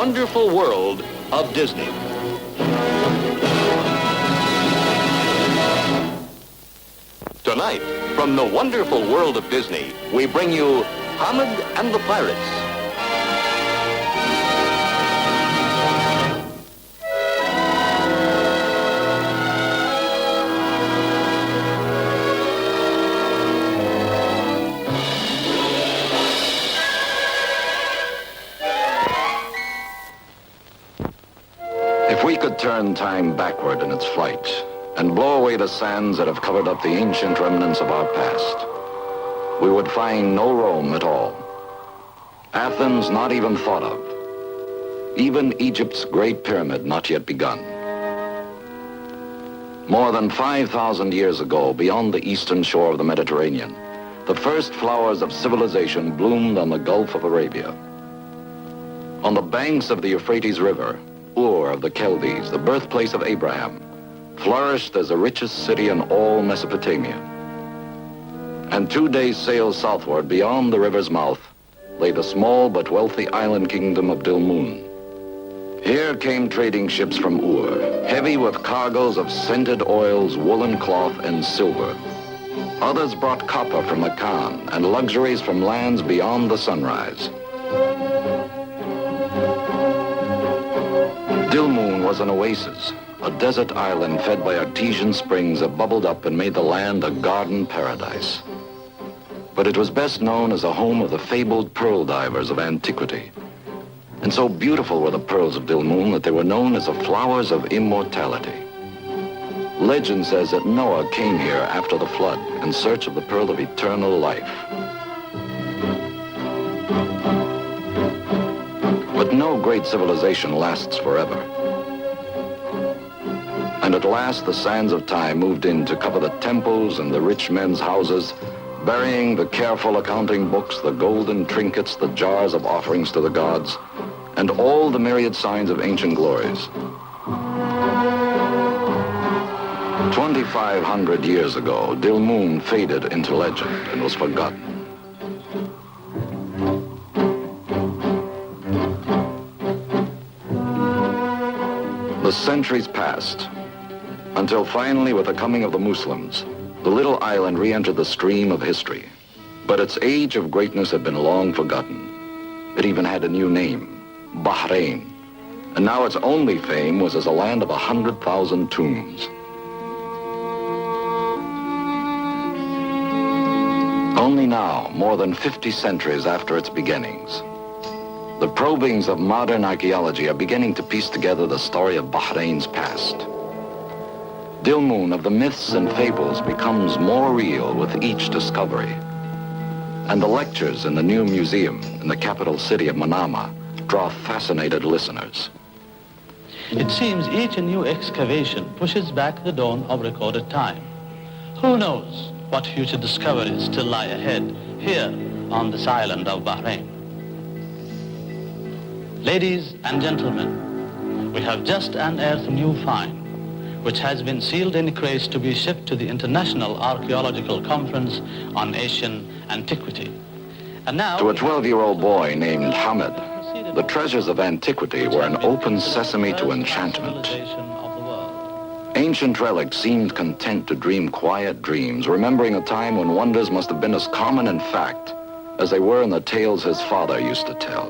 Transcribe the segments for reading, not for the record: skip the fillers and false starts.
wonderful world of Disney. Tonight, from the wonderful world of Disney, we bring you Hamad and the Pirates. If we could turn time backward in its flight and blow away the sands that have covered up the ancient remnants of our past, we would find no Rome at all. Athens not even thought of. Even Egypt's Great Pyramid not yet begun. More than 5,000 years ago, beyond the eastern shore of the Mediterranean, the first flowers of civilization bloomed on the Gulf of Arabia. On the banks of the Euphrates River, Ur of the Chaldees, the birthplace of Abraham, flourished as the richest city in all Mesopotamia. And 2 days' sail southward beyond the river's mouth lay the small but wealthy island kingdom of Dilmun. Here came trading ships from Ur, heavy with cargoes of scented oils, woolen cloth, and silver. Others brought copper from Akan and luxuries from lands beyond the sunrise. Dilmun was an oasis, a desert island fed by artesian springs that bubbled up and made the land a garden paradise. But it was best known as a home of the fabled pearl divers of antiquity. And so beautiful were the pearls of Dilmun that they were known as the flowers of immortality. Legend says that Noah came here after the flood in search of the pearl of eternal life. But no great civilization lasts forever. And at last the sands of time moved in to cover the temples and the rich men's houses, burying the careful accounting books, the golden trinkets, the jars of offerings to the gods, and all the myriad signs of ancient glories. 2,500 years ago, Dilmun faded into legend and was forgotten. The centuries passed, until finally, with the coming of the Muslims, the little island re-entered the stream of history. But its age of greatness had been long forgotten. It even had a new name, Bahrain. And now its only fame was as a land of 100,000 tombs. Only now, more than 50 centuries after its beginnings, the probings of modern archaeology are beginning to piece together the story of Bahrain's past. Dilmun of the myths and fables becomes more real with each discovery. And the lectures in the new museum in the capital city of Manama draw fascinated listeners. It seems each new excavation pushes back the dawn of recorded time. Who knows what future discoveries still lie ahead here on this island of Bahrain. Ladies and gentlemen, we have just unearthed a new find, which has been sealed in crates to be shipped to the International Archaeological Conference on Asian Antiquity. And now, to a 12-year-old boy named Hamad, the treasures of antiquity were an open sesame to enchantment. Ancient relics seemed content to dream quiet dreams, remembering a time when wonders must have been as common in fact as they were in the tales his father used to tell.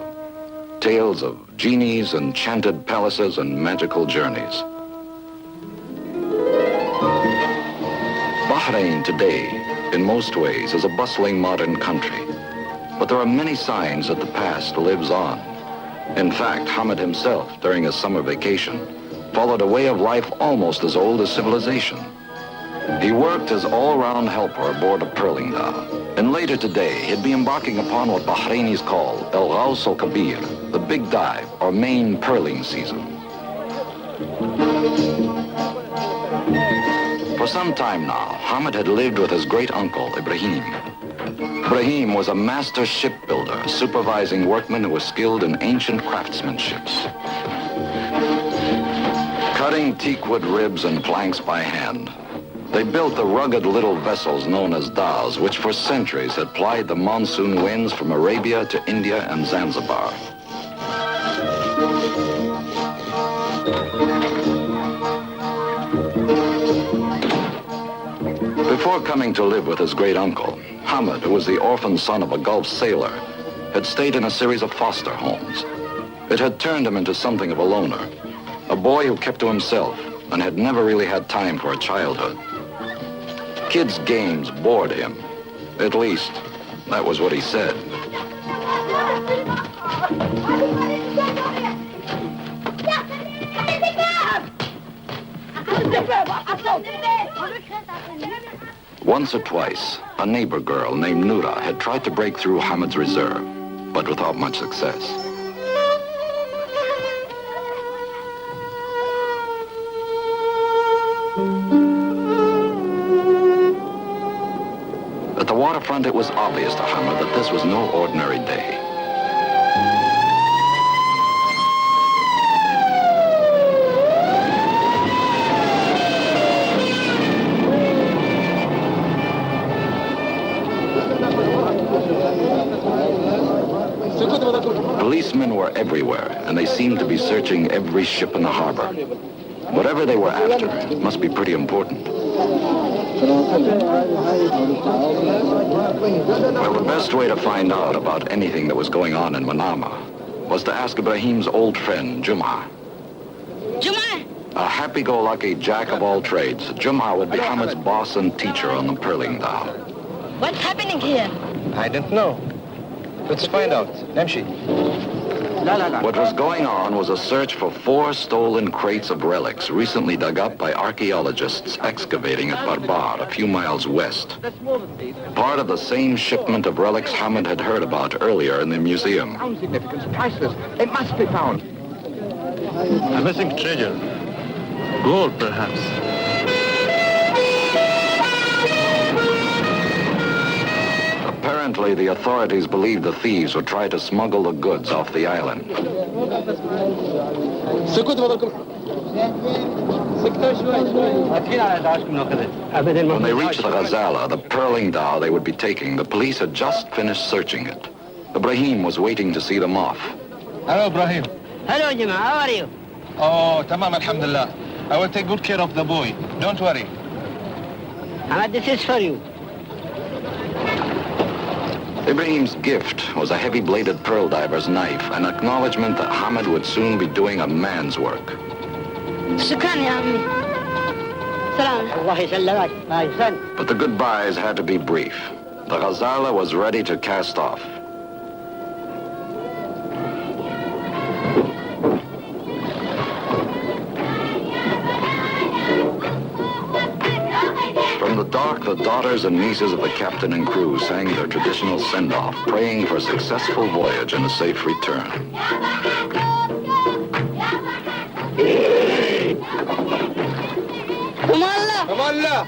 Tales of genies, enchanted palaces, and magical journeys. Bahrain today, in most ways, is a bustling modern country. But there are many signs that the past lives on. In fact, Hamad himself, during his summer vacation, followed a way of life almost as old as civilization. He worked as all-round helper aboard a pearling dhow. And later today, he'd be embarking upon what Bahrainis call El-Ghaus al-Kabir, the big dive, or main pearling season. For some time now, Hamad had lived with his great-uncle, Ibrahim. Ibrahim was a master shipbuilder, supervising workmen who were skilled in ancient craftsmanship. Cutting teakwood ribs and planks by hand, they built the rugged little vessels known as dhows, which for centuries had plied the monsoon winds from Arabia to India and Zanzibar. Before coming to live with his great-uncle, Hamad, who was the orphan son of a Gulf sailor, had stayed in a series of foster homes. It had turned him into something of a loner, a boy who kept to himself and had never really had time for a childhood. Kids' games bored him. At least, that was what he said. Once or twice, a neighbor girl named Noura had tried to break through Hamad's reserve, but without much success. At the waterfront, it was obvious to Hamad that this was no ordinary day. Policemen were everywhere, and they seemed to be searching every ship in the harbor. Whatever they were after, it must be pretty important. Well, the best way to find out about anything that was going on in Manama was to ask Ibrahim's old friend, Juma. Juma! A happy-go-lucky jack of all trades, Juma would be Hamad's boss and teacher on the pearling dhow. What's happening here? I don't know. Let's find out. Namshi. What was going on was a search for 4 stolen crates of relics recently dug up by archaeologists excavating at Barbar, a few miles west. Part of the same shipment of relics Hamad had heard about earlier in the museum. Found significance, priceless. It must be found. A missing treasure. Gold, perhaps. Apparently, the authorities believed the thieves would try to smuggle the goods off the island. When they reached the Ghazala, the pearling dhow they would be taking, the police had just finished searching it. Ibrahim was waiting to see them off. Hello, Ibrahim. Hello, Juma. How are you? Oh, tamam, alhamdulillah. I will take good care of the boy. Don't worry. Hamad, this is for you. Ibrahim's gift was a heavy-bladed pearl diver's knife, an acknowledgement that Hamad would soon be doing a man's work. Shukran, ya ammi. Salam. Allah yasallamak, my son. But the goodbyes had to be brief. The Ghazala was ready to cast off. From the dock, the daughters and nieces of the captain and crew sang their traditional send-off, praying for a successful voyage and a safe return. Come on, Come on, la.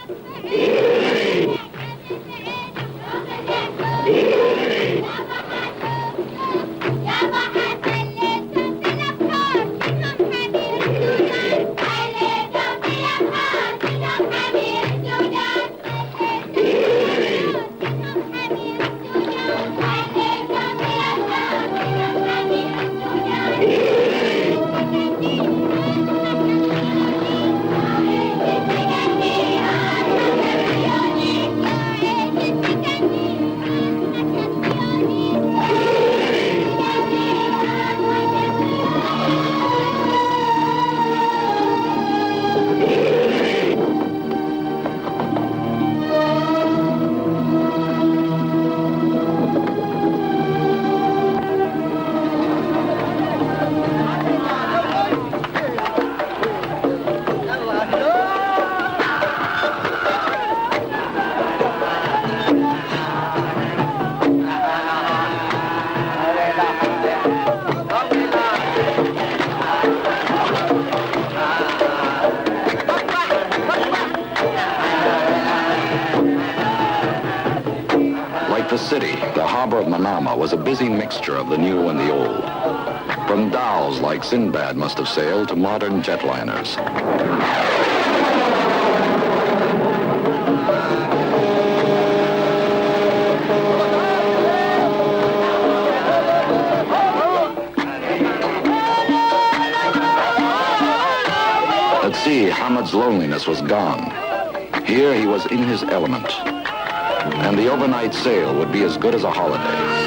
The city, the harbor of Manama, was a busy mixture of the new and the old. From dhows like Sinbad must have sailed to modern jetliners. Hamad's loneliness was gone. Here he was in his element, and the overnight sail would be as good as a holiday.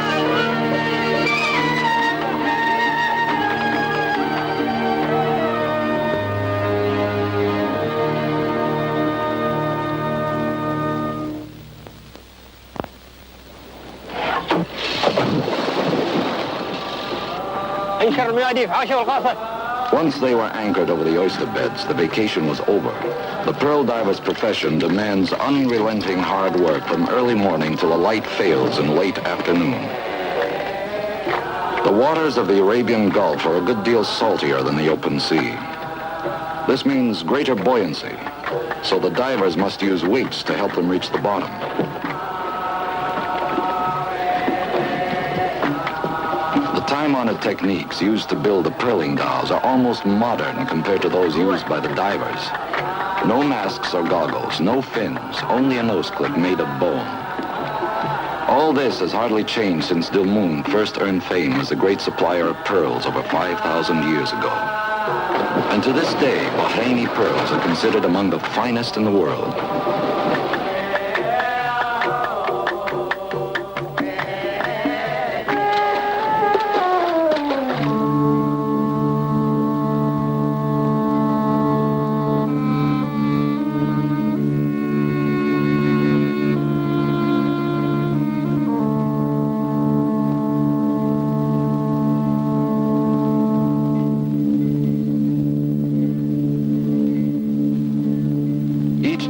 Once they were anchored over the oyster beds, the vacation was over. The pearl diver's profession demands unrelenting hard work from early morning till the light fails in late afternoon. The waters of the Arabian Gulf are a good deal saltier than the open sea. This means greater buoyancy, so the divers must use weights to help them reach the bottom. Time-honored techniques used to build the pearling dhows are almost modern compared to those used by the divers. No masks or goggles, no fins, only a nose clip made of bone. All this has hardly changed since Dilmun first earned fame as the great supplier of pearls over 5,000 years ago. And to this day, Bahraini pearls are considered among the finest in the world.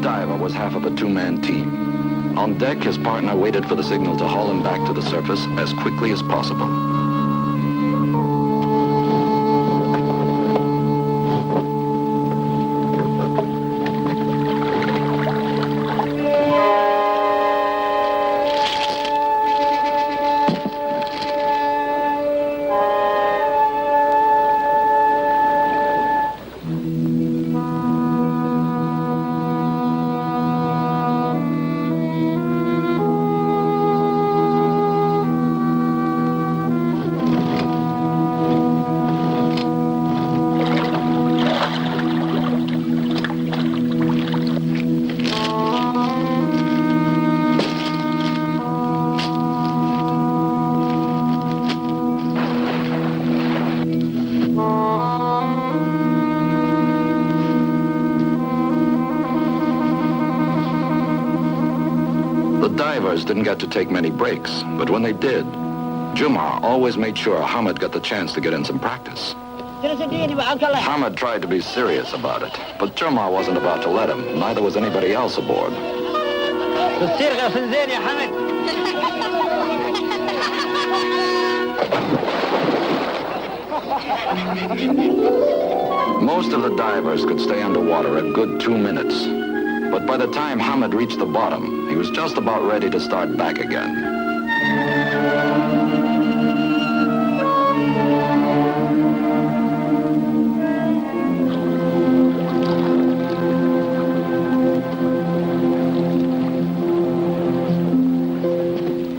Diver was half of a two-man team. On deck, his partner waited for the signal to haul him back to the surface as quickly as possible. Divers didn't get to take many breaks, but when they did, Jumar always made sure Hamad got the chance to get in some practice. Hamad tried to be serious about it, but Jumar wasn't about to let him. Neither was anybody else aboard. Most of the divers could stay underwater a good 2 minutes. But by the time Hamad reached the bottom, he was just about ready to start back again.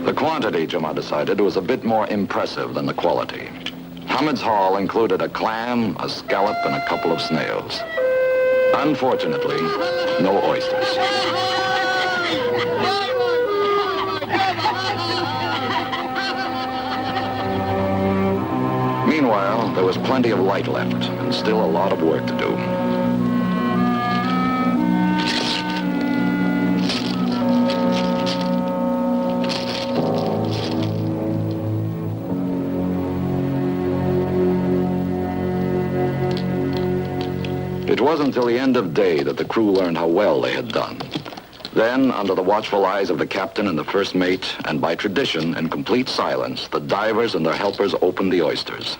The quantity, Jumar decided, was a bit more impressive than the quality. Hamad's haul included a clam, a scallop, and a couple of snails. Unfortunately, no oysters. Meanwhile, there was plenty of light left and still a lot of work to do. It wasn't until the end of day that the crew learned how well they had done. Then, under the watchful eyes of the captain and the first mate, and by tradition, in complete silence, the divers and their helpers opened the oysters.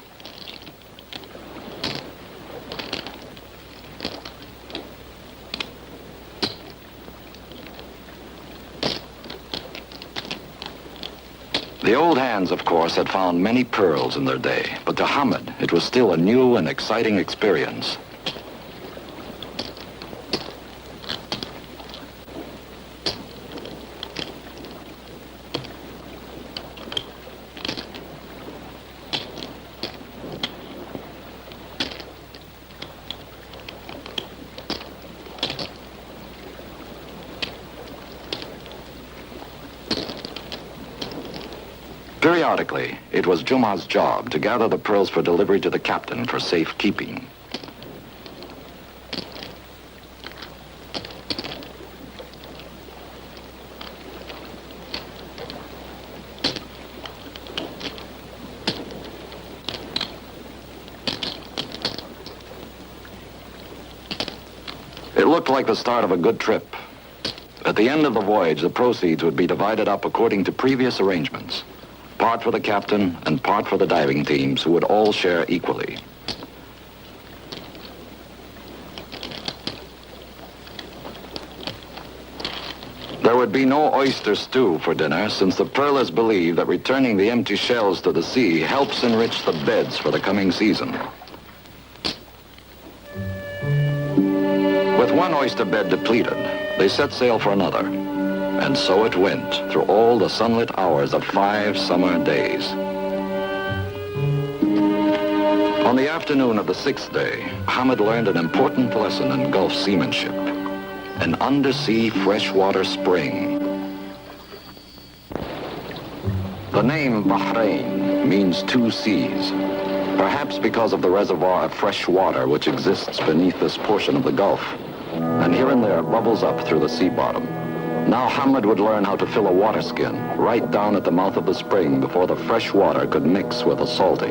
The old hands, of course, had found many pearls in their day, but to Hamad, it was still a new and exciting experience. Periodically, it was Juma's job to gather the pearls for delivery to the captain for safekeeping. It looked like the start of a good trip. At the end of the voyage, the proceeds would be divided up according to previous arrangements. Part for the captain and part for the diving teams, who would all share equally. There would be no oyster stew for dinner, since the pearlers believe that returning the empty shells to the sea helps enrich the beds for the coming season. With one oyster bed depleted, they set sail for another. And so it went through all the sunlit hours of 5 summer days. On the afternoon of the 6th day, Hamad learned an important lesson in Gulf seamanship: an undersea freshwater spring. The name Bahrain means 2 seas, perhaps because of the reservoir of fresh water which exists beneath this portion of the Gulf, and here and there bubbles up through the sea bottom. Now Hamad would learn how to fill a water skin right down at the mouth of the spring before the fresh water could mix with the salty.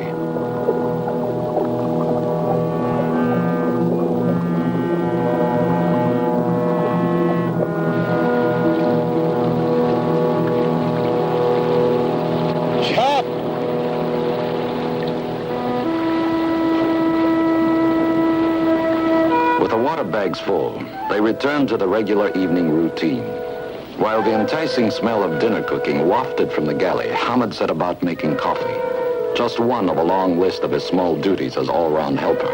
With the water bags full, they returned to the regular evening routine. While the enticing smell of dinner cooking wafted from the galley, Hamad set about making coffee, just one of a long list of his small duties as all-round helper.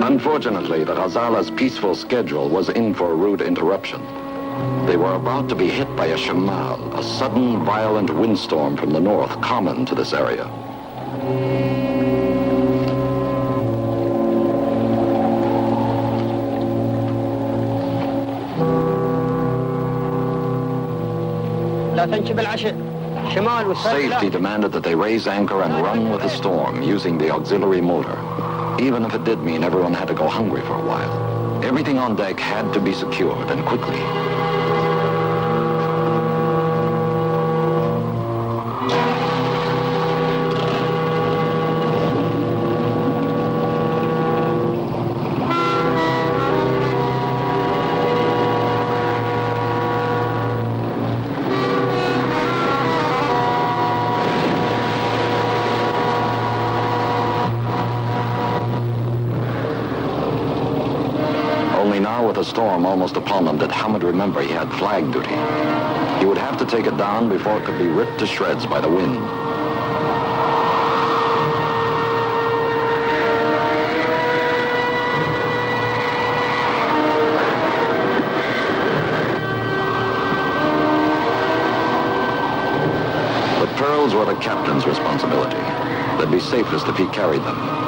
Unfortunately, the Ghazala's peaceful schedule was in for a rude interruption. They were about to be hit by a shamal, a sudden violent windstorm from the north common to this area. Safety demanded that they raise anchor and run with the storm using the auxiliary motor, even if it did mean everyone had to go hungry for a while. Everything on deck had to be secured, and quickly. Only now, with the storm almost upon them, did Hamad remember he had flag duty. He would have to take it down before it could be ripped to shreds by the wind. The pearls were the captain's responsibility. They'd be safest if he carried them.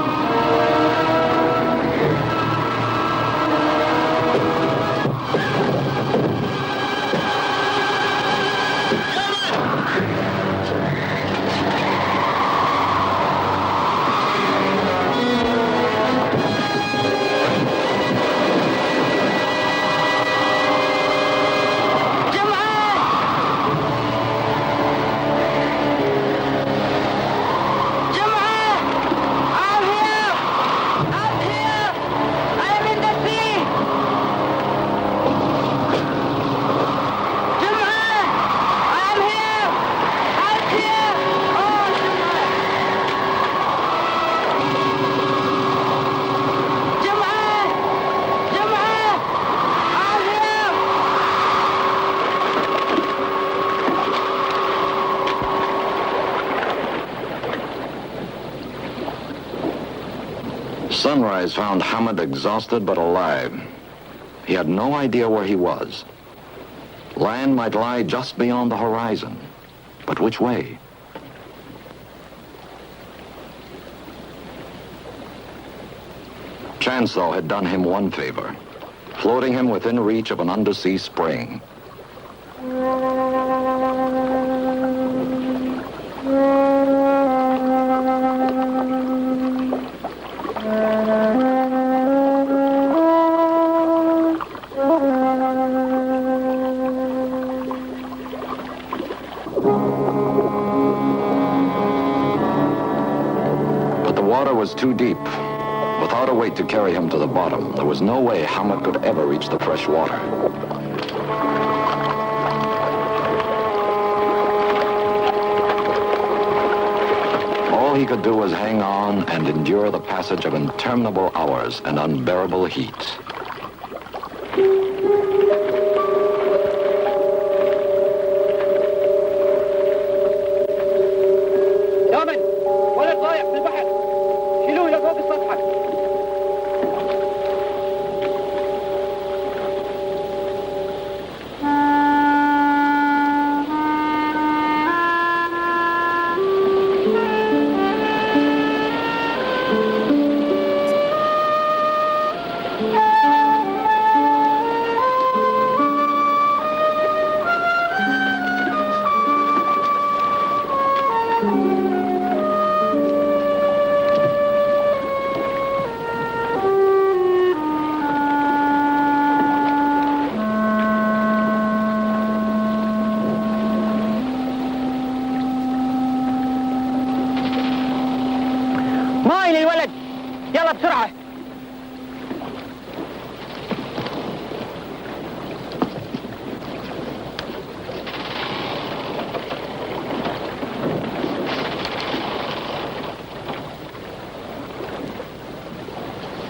Sunrise found Hamad exhausted but alive. He had no idea where he was. Land might lie just beyond the horizon, but which way? Chance, though, had done him one favor, floating him within reach of an undersea spring. But the water was too deep. Without a weight to carry him to the bottom, there was no way Hamad could ever reach the fresh water. All he could do was hang on and endure the passage of interminable hours and unbearable heat. يومن ولد ضايع في البحر شيلوه لفوق السطح. ماي للولد يلا بسرعة.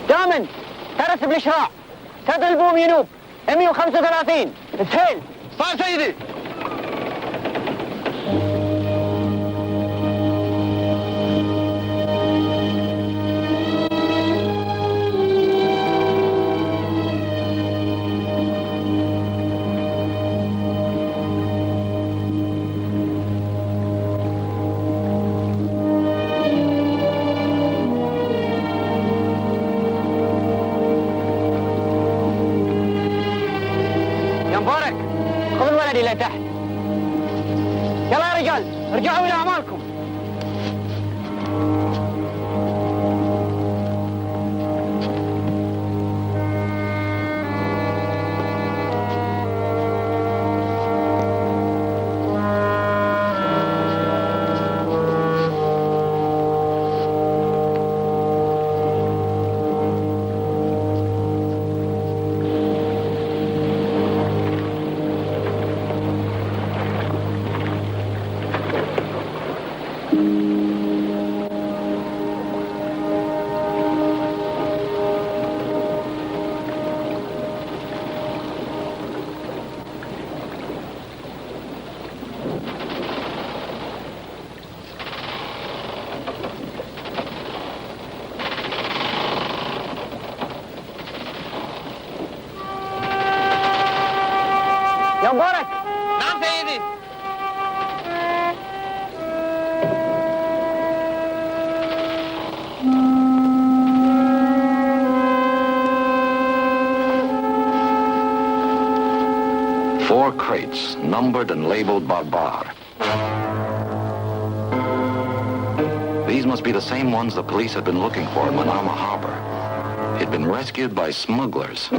دامن ترس بالإشراع سد البوم ينوب 135 سهيل. صار سيدي. يا مبارك خذ الولد إلى تحت. يلا يا رجال ارجعوا إلى أعمالكم. يا مبارك. نعم سيدي. Four crates, numbered and labeled Barbar. These must be the same ones the police had been looking for in Manama Harbor. He'd been rescued by smugglers.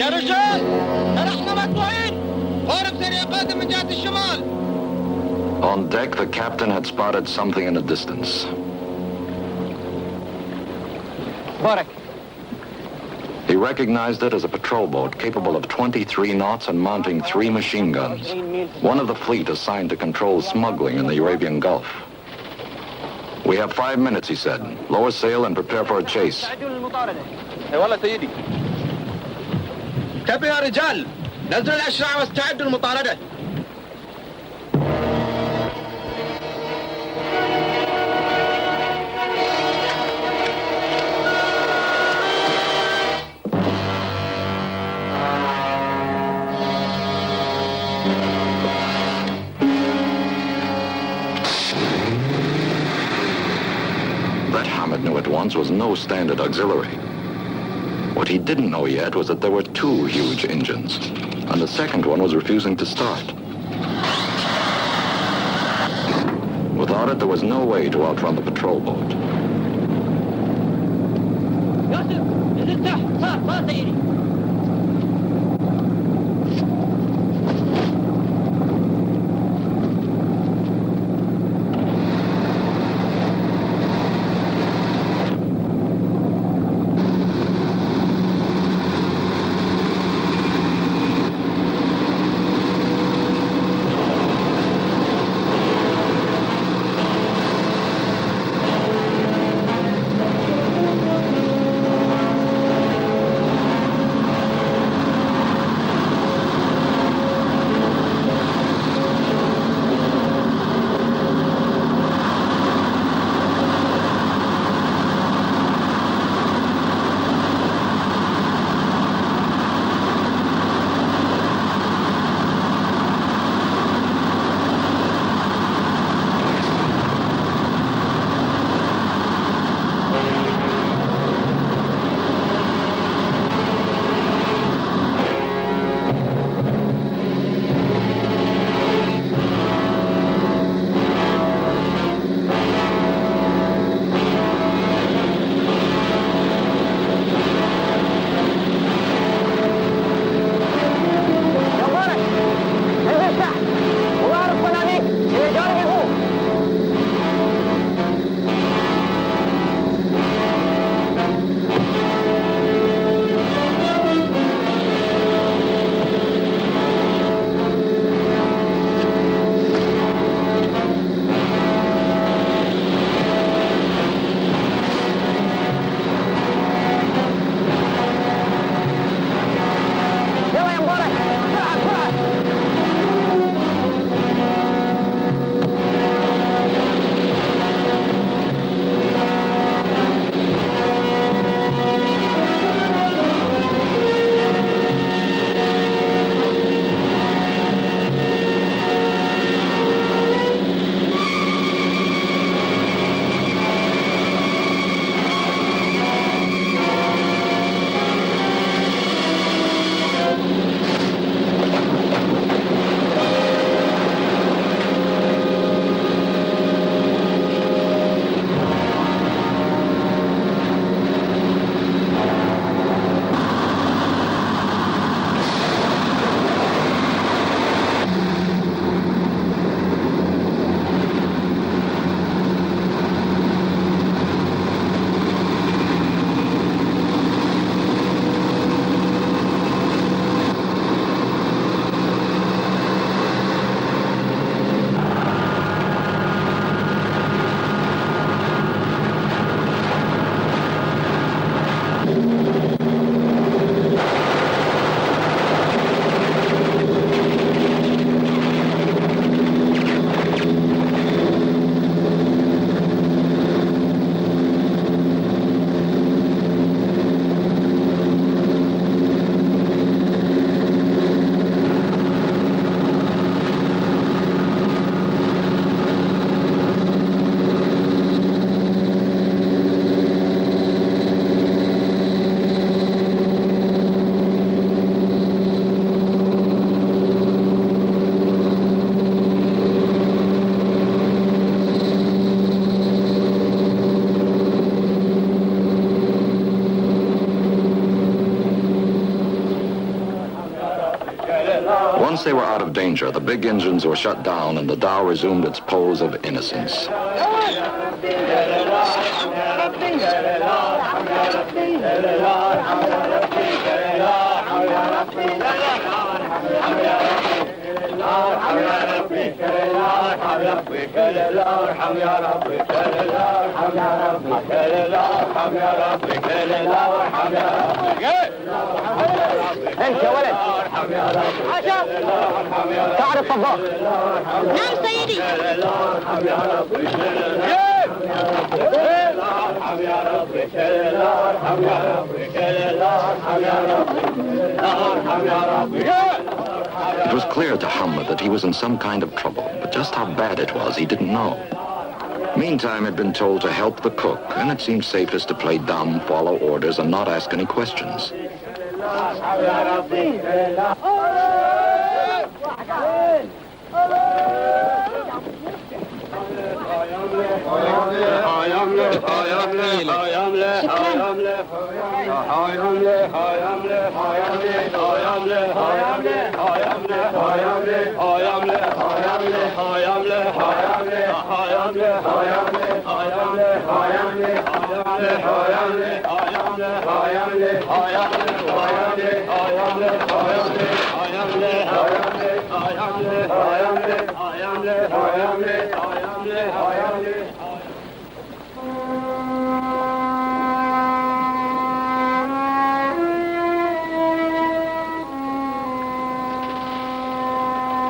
يا رجال نحن مدفوعين. قارب سريع قادم من جهة الشمال. On deck, the captain had spotted something in the distance. مبارك He recognized it as a patrol boat capable of 23 knots and mounting 3 machine guns. One of the fleet assigned to control smuggling in the Arabian Gulf. We have 5 minutes, he said. Lower sail and prepare for a chase. استعدوا للمطاردة. اي والله سيدي. كبوا يا رجال. نزلوا الأشرع واستعدوا للمطاردة. once was no standard auxiliary. What he didn't know yet was that there were two huge engines, and the second one was refusing to start. Without it, there was no way to outrun the patrol boat. Once they were out of danger, the big engines were shut down and the dhow resumed its pose of innocence. انت يا ولد عشا تعرف الضغط نعم سيدي It was clear to Hamad that he was in some kind of trouble, but just how bad it was, he didn't know. Meantime, he'd been told to help the cook, and it seemed safest to play dumb, follow orders, and not ask any questions.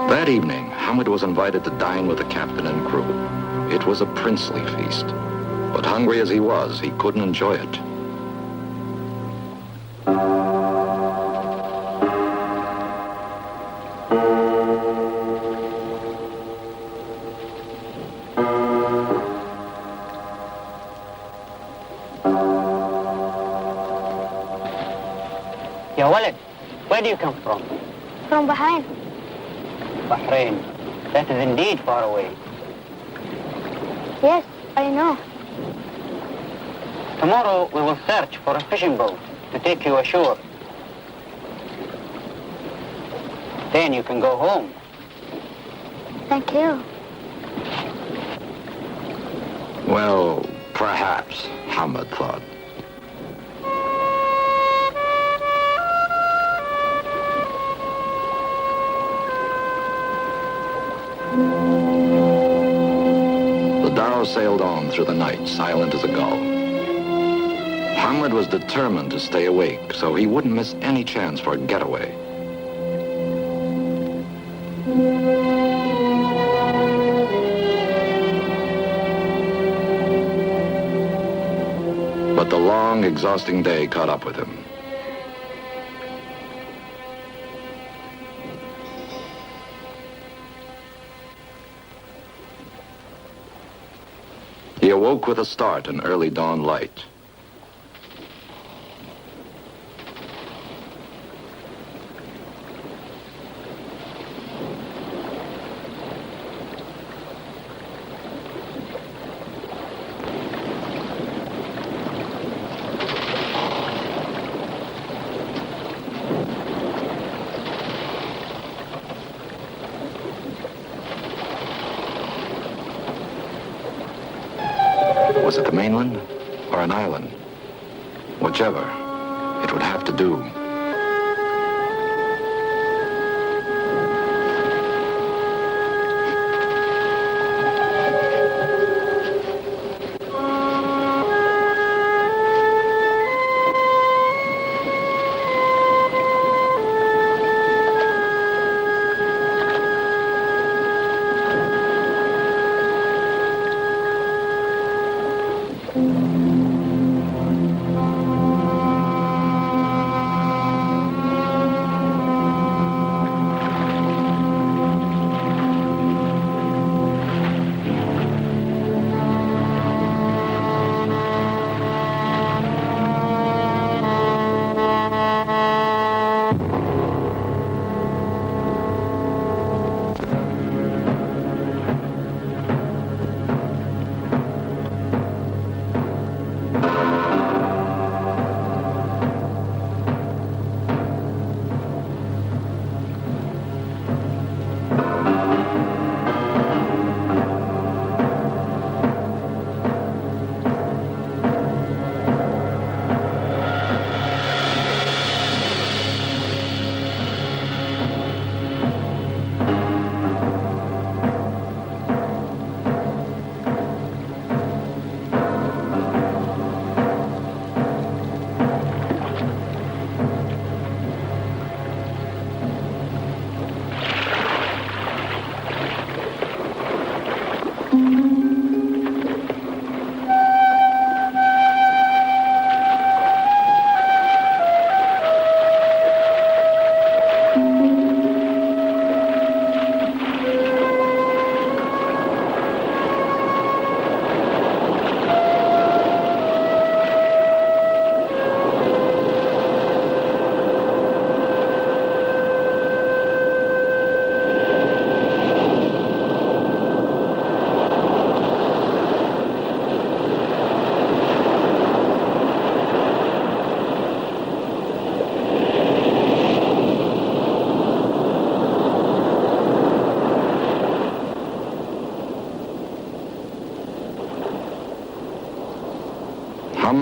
That evening, Hamad was invited to dine with the captain and crew. It was a princely feast, but hungry as he was, he couldn't enjoy it. Ya walad, where do you come from? From Bahrain. Bahrain. That is indeed far away. Yes, I know. Tomorrow we will search for a fishing boat to take you ashore. Then you can go home. Thank you. Well, perhaps, Hamad thought. The dhow sailed on through the night, silent as a gull. Hamad was determined to stay awake, so he wouldn't miss any chance for a getaway. But the long, exhausting day caught up with him. He awoke with a start in early dawn light. Was it the mainland or an island? Whichever, it would have to do.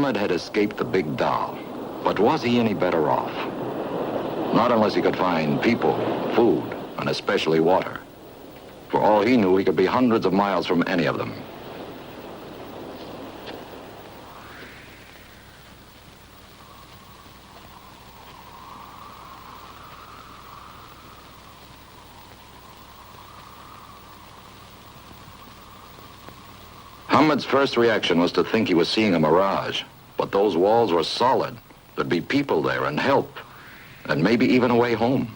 Hamad had escaped the big dhow, but was he any better off? Not unless he could find people, food, and especially water. For all he knew, he could be hundreds of miles from any of them. Hamad's first reaction was to think he was seeing a mirage, but those walls were solid. There'd be people there and help, and maybe even a way home.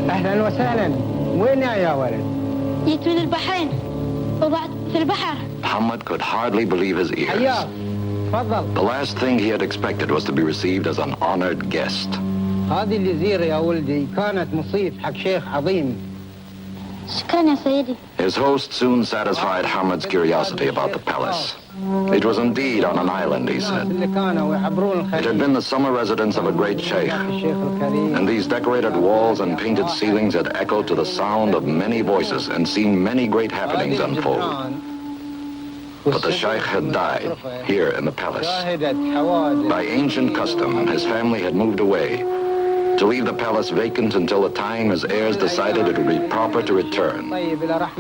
أهلا وسهلا. وين يا ولد؟ جيت من البحرين وضعت في البحر. Hamad could hardly believe his ears. حياك. تفضل. The last thing he had expected was to be received as an honored guest. هذه الجزيرة يا ولدي كانت مصيف حق شيخ عظيم. شكرا يا سيدي. His host soon satisfied Hamad's curiosity about the palace. It was indeed on an island, he said. It had been the summer residence of a great sheikh, and these decorated walls and painted ceilings had echoed to the sound of many voices and seen many great happenings unfold. But the sheikh had died here in the palace. By ancient custom, his family had moved away, to leave the palace vacant until the time his heirs decided it would be proper to return,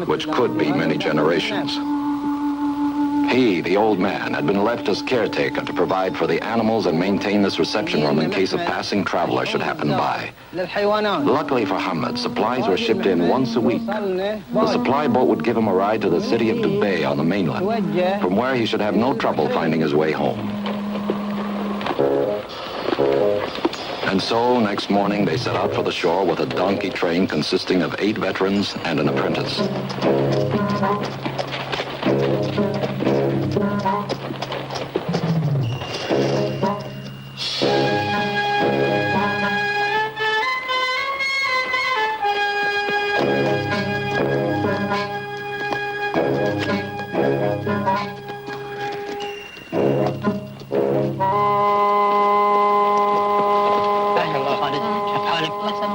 which could be many generations. He, the old man, had been left as caretaker to provide for the animals and maintain this reception room in case a passing traveler should happen by. Luckily for Hamad, supplies were shipped in once a week. The supply boat would give him a ride to the city of Dubai on the mainland, from where he should have no trouble finding his way home. And so, next morning, they set out for the shore with a donkey train consisting of 8 veterans and an apprentice.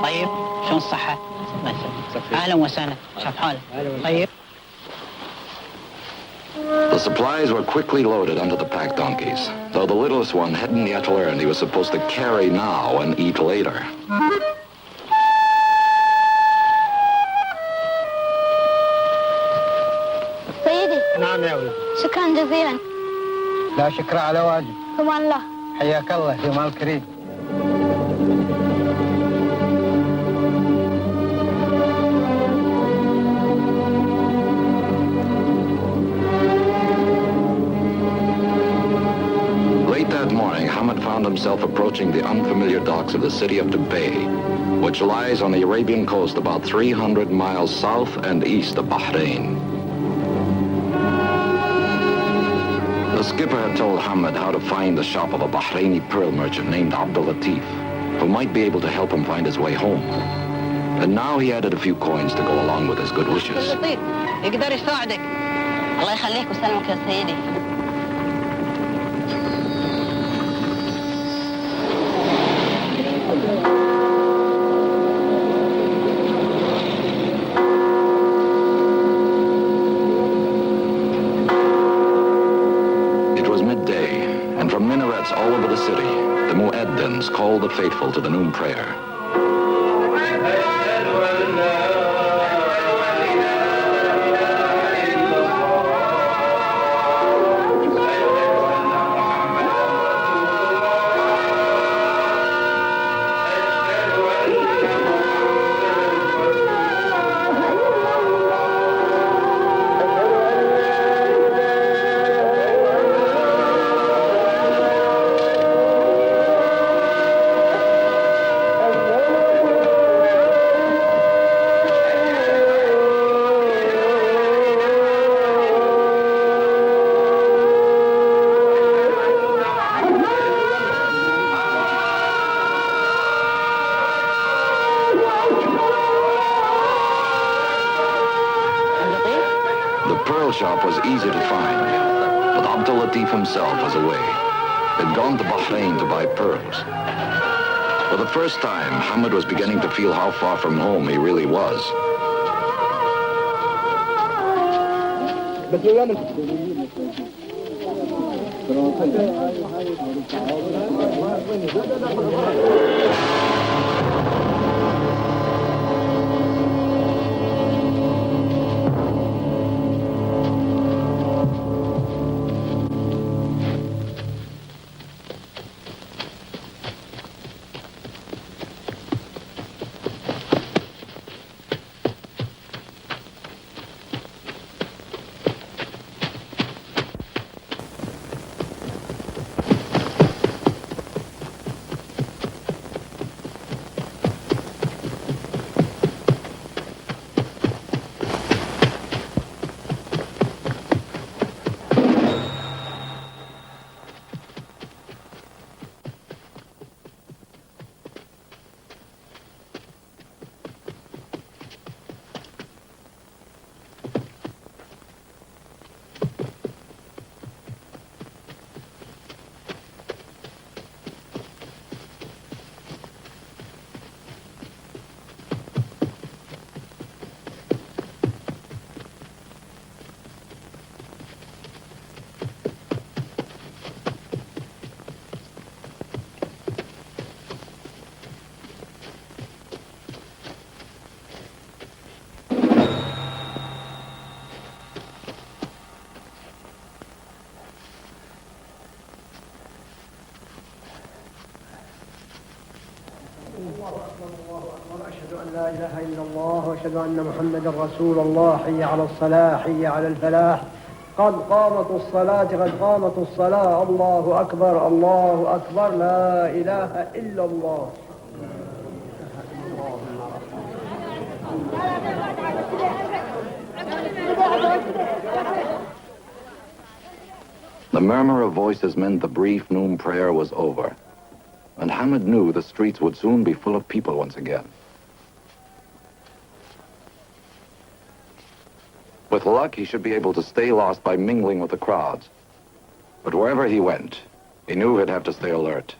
طيب شلون الصحة؟ أهلا وسهلا شاف حالك طيب. The supplies were quickly loaded onto the pack donkeys, though the littlest one hadn't yet learned he was supposed to carry now and eat later. سيدي نعم يا ولد. شكرا جزيلا. لا شكر على واجب. ثم الله. حياك الله يا مال كريم. Late that morning, Hamad found himself approaching the unfamiliar docks of the city of Dhow, which lies on the Arabian coast about 300 miles south and east of Bahrain. The skipper had told Hamad how to find the shop of a Bahraini pearl merchant named Abdul Latif, who might be able to help him find his way home. And now he added a few coins to go along with his good wishes. يقدر يساعدك. الله يخليك وسلامك يا سيدي. It was midday, and from minarets all over the city, the mueddins called the faithful to the noon prayer. The pearl shop was easy to find, but Abdul Latif himself was away. He'd gone to Bahrain to buy pearls. For the first time, Hamad was beginning to feel how far from home he really was. أشهد أن لا إله إلا الله وأشهد أن محمدا رسول الله. حي على الصلاة حي على الفلاح قد قامت الصلاة قد قامت الصلاة. الله أكبر الله أكبر لا إله إلا الله. The murmur of voices meant the brief noon prayer was over, and Hamad knew the streets would soon be full of people once again. With luck, he should be able to stay lost by mingling with the crowds. But wherever he went, he knew he'd have to stay alert.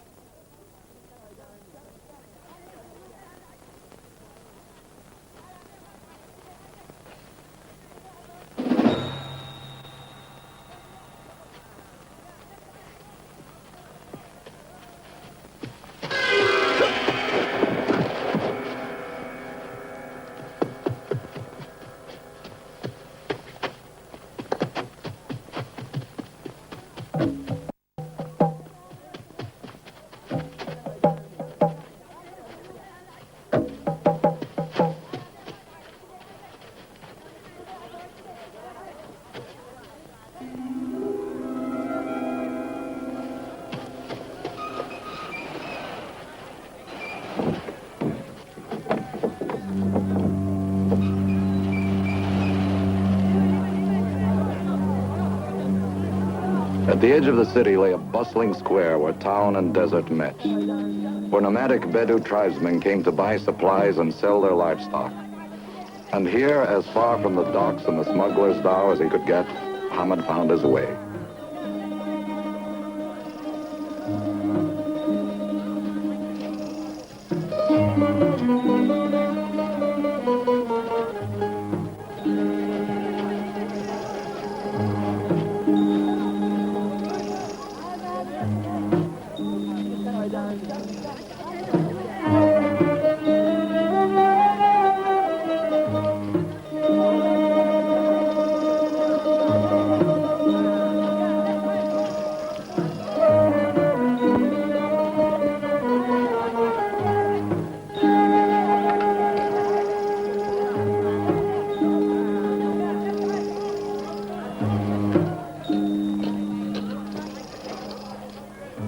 At the edge of the city lay a bustling square where town and desert met, where nomadic Bedou tribesmen came to buy supplies and sell their livestock. And here, as far from the docks and the smuggler's dhow as he could get, Hamad found his way.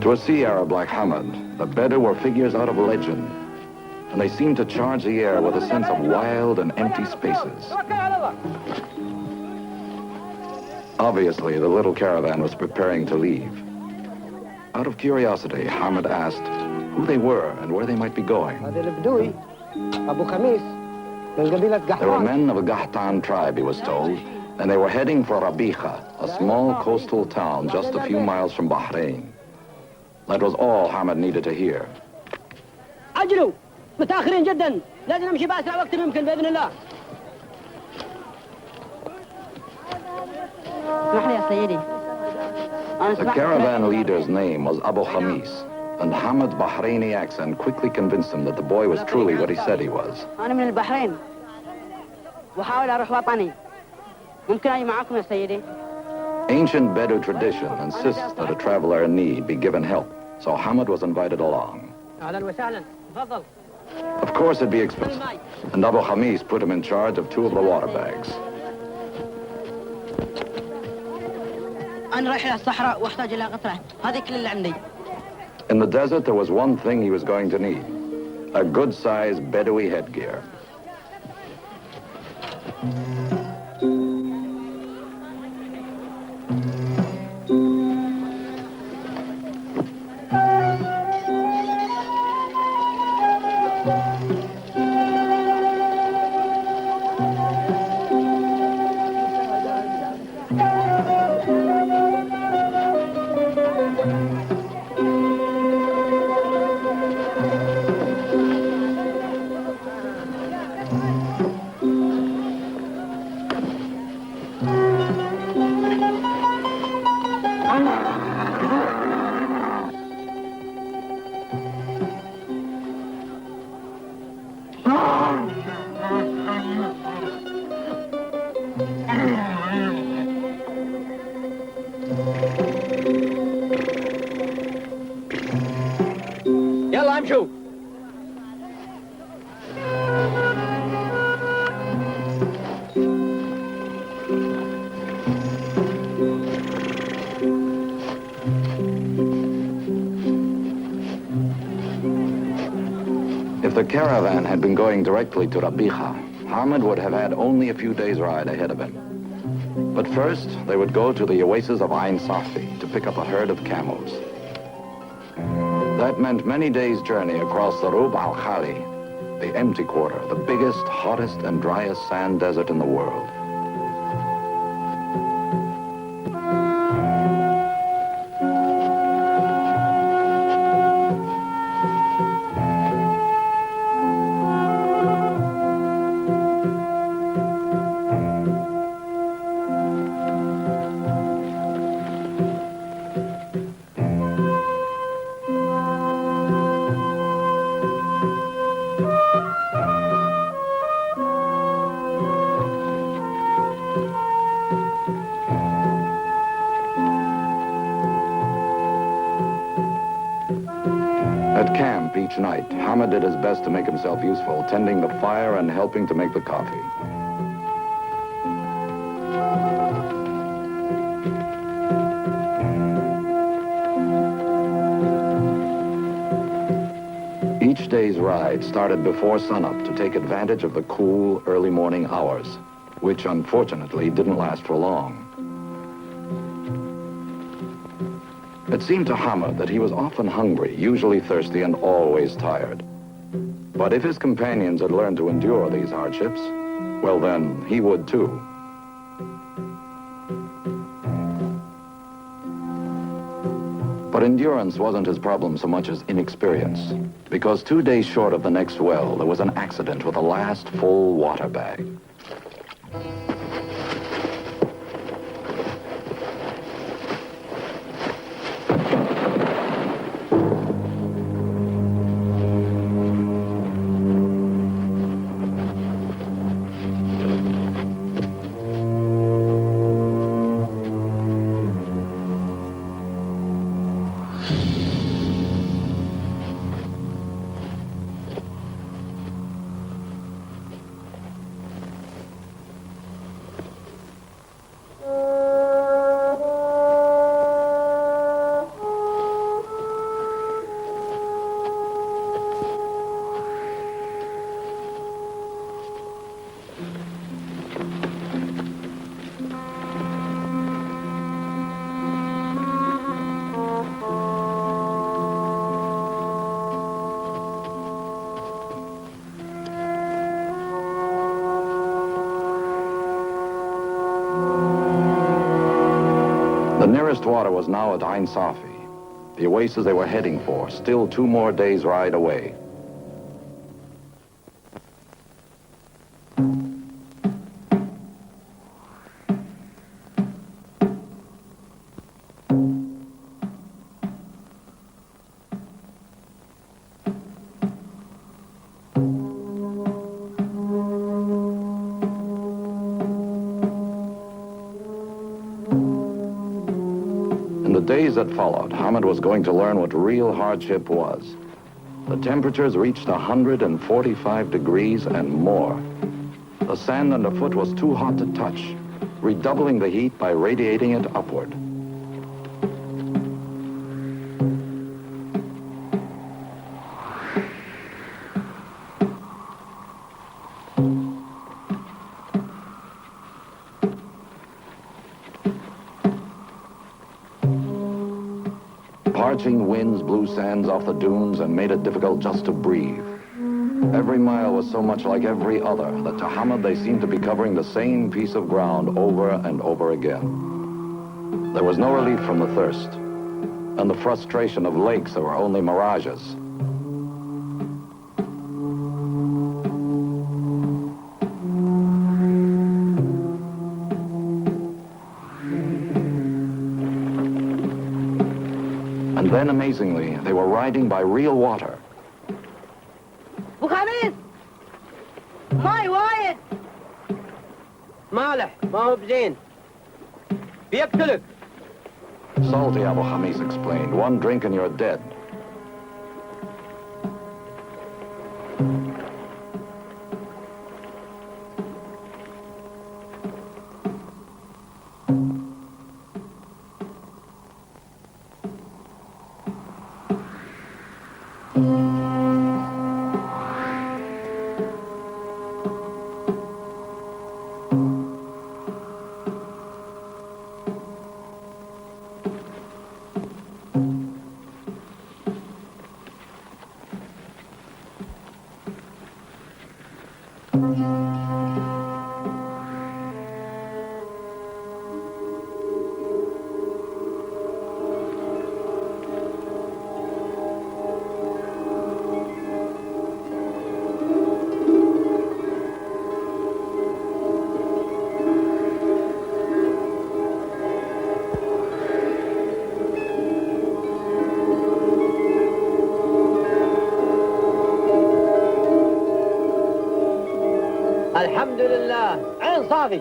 To a sea Arab like Hamad, the Bedou were figures out of legend, and they seemed to charge the air with a sense of wild and empty spaces. Obviously, the little caravan was preparing to leave. Out of curiosity, Hamad asked who they were and where they might be going. They were men of a Gahtan tribe, he was told, and they were heading for Rabiha, a small coastal town just a few miles from Bahrain. That was all Hamad needed to hear. عجلوا متأخرين جدا لازم نمشي بأسرع وقت ممكن بإذن الله. The caravan leader's name was Abu Khamis, and Hamad's Bahraini accent quickly convinced him that the boy was truly what he said he was. أنا من البحرين وحاول أروح وطني. ممكن أجي معاكم يا سيدي؟ Ancient Bedou tradition insists that a traveler in need be given help, so Hamad was invited along. Of course it'd be expensive, and Abu Khamis put him in charge of 2 of the water bags. أنا رايح إلى الصحراء وأحتاج إلى قطرة. هذه كل اللي عندي. In the desert, there was one thing he was going to need: a good-sized Bedouin headgear. يلا امشوا. caravan had been going directly to Rabiha, Hamad would have had only a few days' ride ahead of him. But first, they would go to the oasis of Ain Safi to pick up a herd of camels. That meant many days' journey across the Rub al-Khali, the empty quarter, the biggest, hottest, and driest sand desert in the world. At camp each night, Hamad did his best to make himself useful, tending the fire and helping to make the coffee. Each day's ride started before sunup to take advantage of the cool, early morning hours, which unfortunately didn't last for long. It seemed to Hamad that he was often hungry, usually thirsty, and always tired. But if his companions had learned to endure these hardships, well then, he would too. But endurance wasn't his problem so much as inexperience, because 2 days short of the next well, there was an accident with the last full water bag. The nearest water was now at Ain Safi, the oasis they were heading for, still 2 more days' ride away. In the days that followed, Hamad was going to learn what real hardship was. The temperatures reached 145 degrees and more. The sand underfoot was too hot to touch, redoubling the heat by radiating it upward. Parching winds blew sands off the dunes and made it difficult just to breathe. Every mile was so much like every other that to Hamad they seemed to be covering the same piece of ground over and over again. There was no relief from the thirst, and the frustration of lakes that were only mirages. And then, amazingly, they were riding by real water. بخميس ماي وايد مالح ما هو بزين بيقتلك. Salty, Abu Khamis explained. 1 drink and you're dead. الحمد لله عين صافي.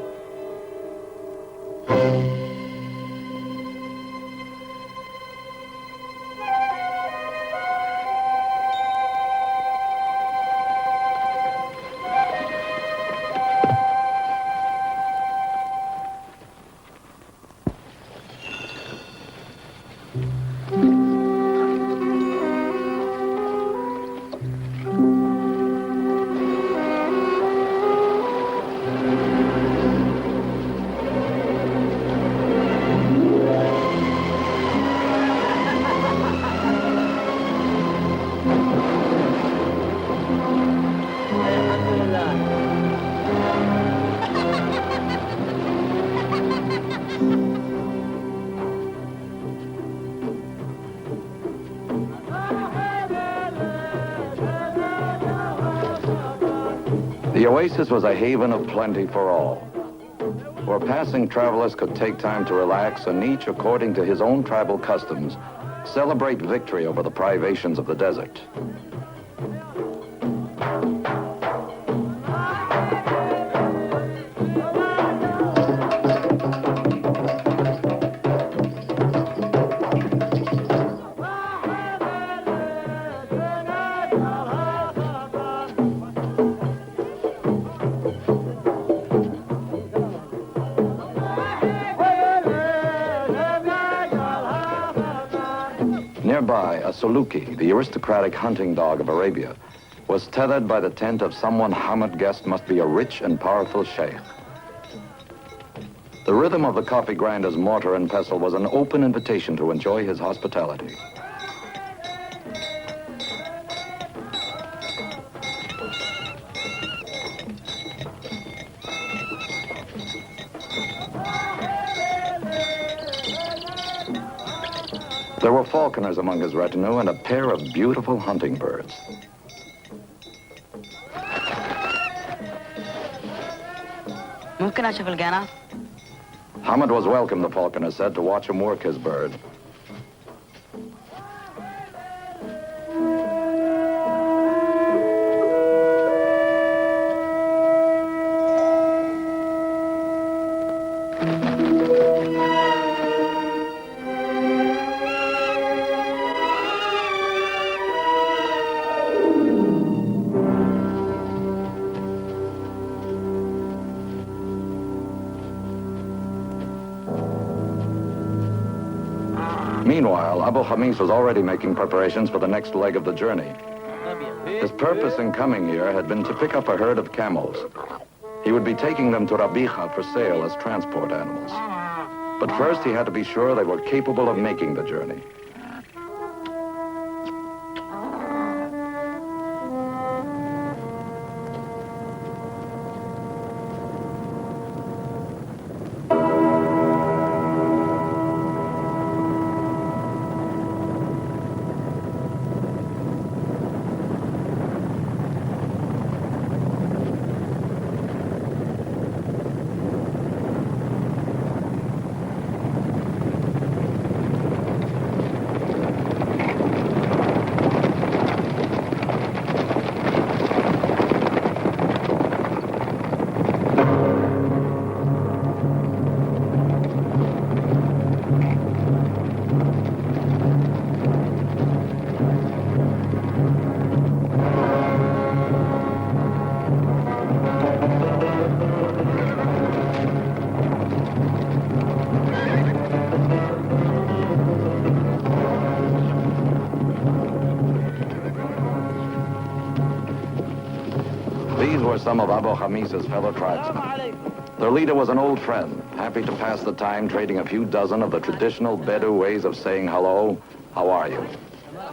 The oasis was a haven of plenty for all, where passing travelers could take time to relax and each, according to his own tribal customs, celebrate victory over the privations of the desert. Nearby, a suluki, the aristocratic hunting dog of Arabia, was tethered by the tent of someone Hamad guessed must be a rich and powerful sheikh. The rhythm of the coffee grinder's mortar and pestle was an open invitation to enjoy his hospitality. There were falconers among his retinue and a pair of beautiful hunting birds. ممكن أشوف القناة؟ Hamad was welcome, the falconer said, to watch him work his bird. Meanwhile, Abu Khamis was already making preparations for the next leg of the journey. His purpose in coming here had been to pick up a herd of camels. He would be taking them to Rabiha for sale as transport animals. But first he had to be sure they were capable of making the journey. These were some of Abu Khamis's fellow tribesmen. Their leader was an old friend, happy to pass the time trading a few dozen of the traditional Bedou ways of saying hello, how are you?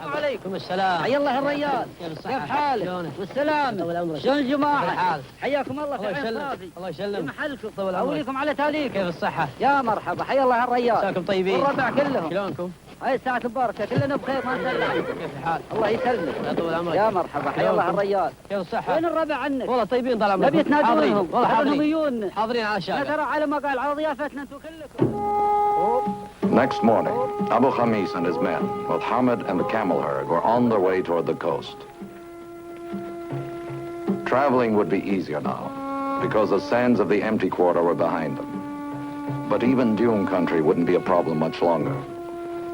عليكم السلام. حيا الله الريال. كيف حالك؟ والسلامة. شلون الجماعة؟ حياكم الله في عين صافي. الله يسلم. محلكم. طول عمرك. أوليكم على تاليك. كيف الصحة؟ يا مرحبا. حيا الله الريال. مساكم طيبين. والربع كلهم. شلونكم؟ هاي الساعة البركة كلنا بخير ما نسلم. كيف الحال؟ الله يسلمك. يا طول عمرك. يا مرحبا. حيا الله الريال. كيف الصحة؟ وين الربع عنك؟ والله طيبين طال عمرك. نبي تنادونهم. والله حاضرين. حاضرين على الشارع. ترى على ما قال على ضيافتنا انتم كلكم. Next morning, Abu Khamis and his men, with Hamad and the camel herd, were on their way toward the coast. Traveling would be easier now. because the sands of the empty quarter were behind them. But even dune country wouldn't be a problem much longer.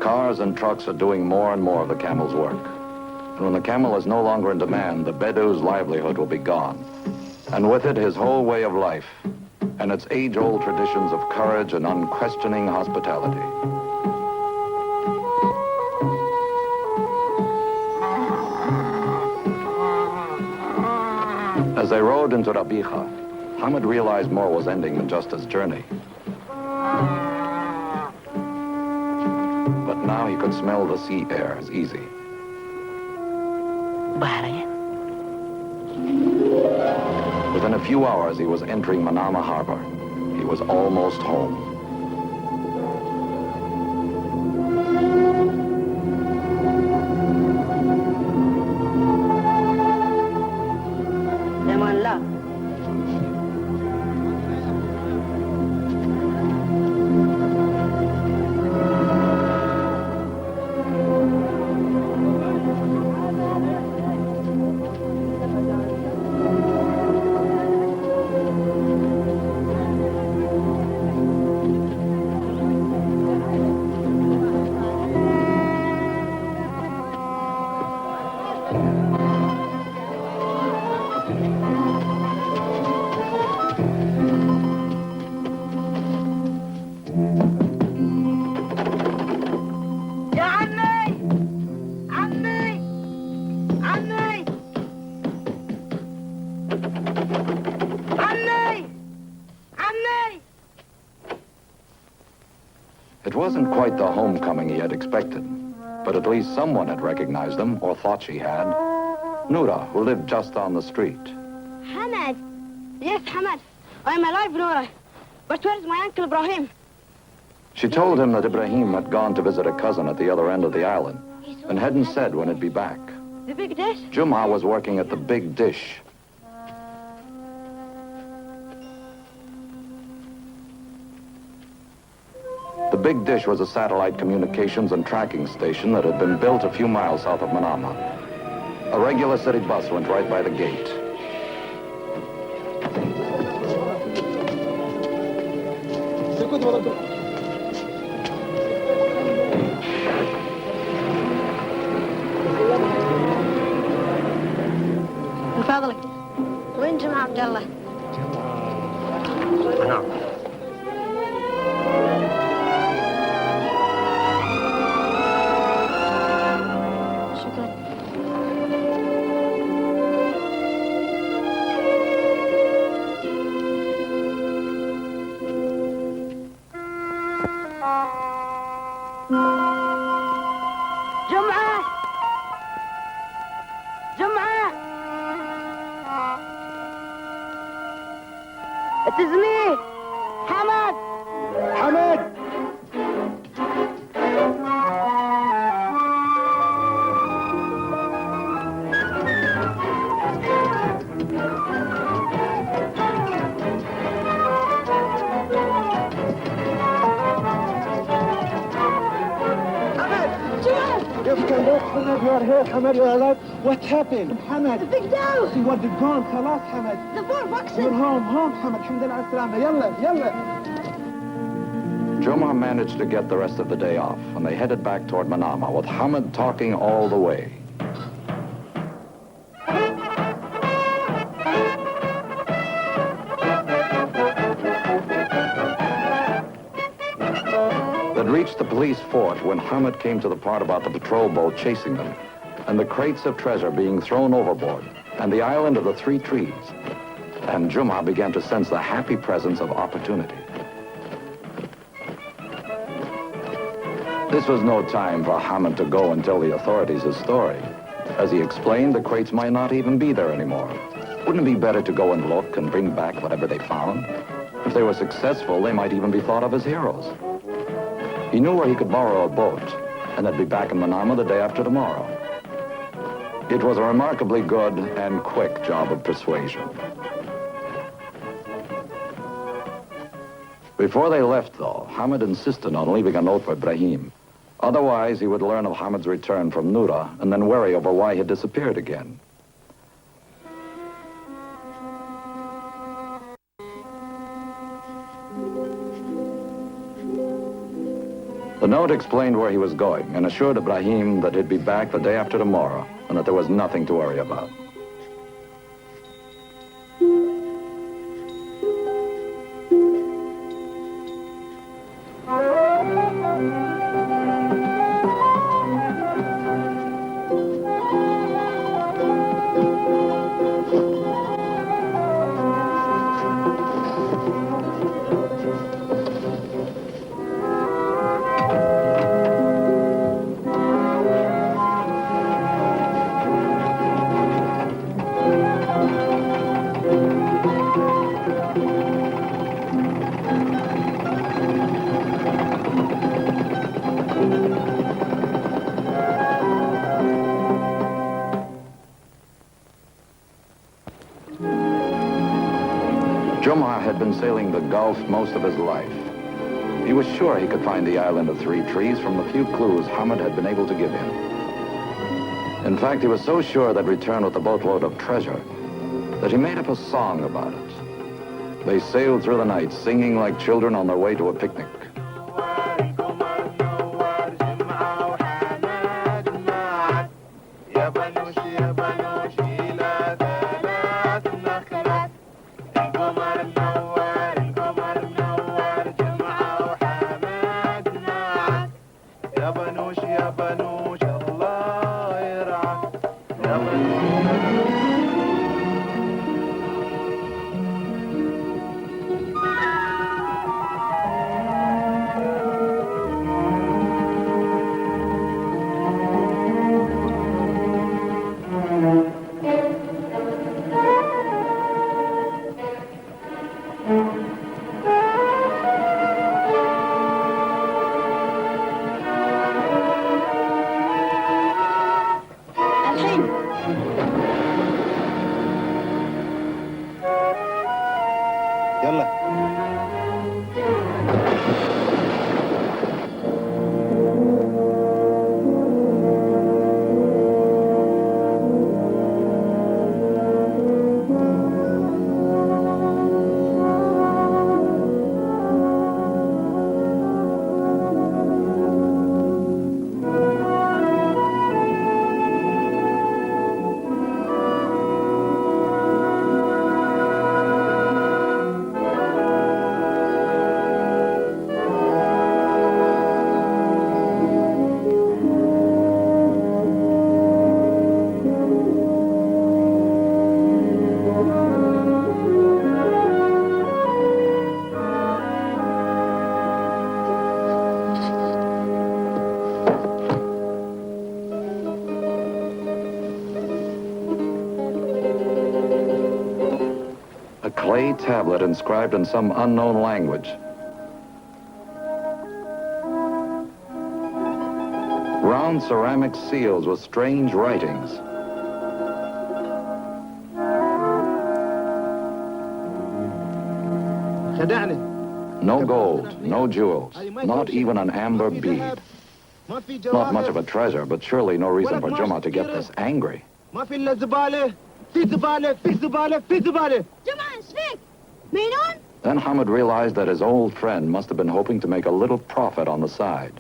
Cars and trucks are doing more and more of the camel's work. And when the camel is no longer in demand, the Bedou's livelihood will be gone. And with it, his whole way of life, and its age-old traditions of courage and unquestioning hospitality. As they rode into Rabiha, Hamad realized more was ending than just his journey. But now he could smell the sea air as easy. Bahrain. Within a few hours, he was entering Manama harbor. He was almost home. It wasn't quite the homecoming he had expected, but at least someone had recognized him, or thought she had. Noura, who lived just on the street. Hamad. Yes, Hamad. I'm alive, Noura. But where's my uncle Ibrahim? She told him that Ibrahim had gone to visit a cousin at the other end of the island and hadn't said when he'd be back. The big dish? Jum'a was working at the big dish. The big dish was a satellite communications and tracking station that had been built a few miles south of Manama. A regular city bus went right by the gate. من فضلك وين جمعة عبد الله؟ شكرا. جمعة جمعة It is me, Hamad. حمد Hamad, you are here, Hamad, you are alive. What happened? Hamad. The big dhow. You are gone, خلاص Hamad. The four You're boxes. home, Hamad. الحمد لله على السلامة. يلا. Jum'a managed to get the rest of the day off, and they headed back toward Manama with Hamad talking all the way. They'd reached the police fort when Hamad came to the part about the patrol boat chasing them, and the crates of treasure being thrown overboard, and the island of the 3 trees. And Jum'a began to sense the happy presence of opportunity. This was no time for Hamad to go and tell the authorities his story. As he explained, the crates might not even be there anymore. Wouldn't it be better to go and look and bring back whatever they found? If they were successful, they might even be thought of as heroes. He knew where he could borrow a boat, and they'd be back in Manama the day after tomorrow. It was a remarkably good and quick job of persuasion. Before they left, though, Hamad insisted on leaving a note for Ibrahim. Otherwise, he would learn of Hamad's return from Noura and then worry over why he had disappeared again. The note explained where he was going and assured Ibrahim that he'd be back the day after tomorrow and that there was nothing to worry about. Jumah had been sailing the Gulf most of his life. He was sure he could find the island of three trees from the few clues Hamad had been able to give him. In fact, he was so sure they'd return with a boatload of treasure that he made up a song about it. They sailed through the night, singing like children on their way to a picnic. A clay tablet inscribed in some unknown language. Round ceramic seals with strange writings. No gold, no jewels, not even an amber bead. Not much of a treasure, but surely no reason for Jumah to get this angry. Then Hamad realized that his old friend must have been hoping to make a little profit on the side.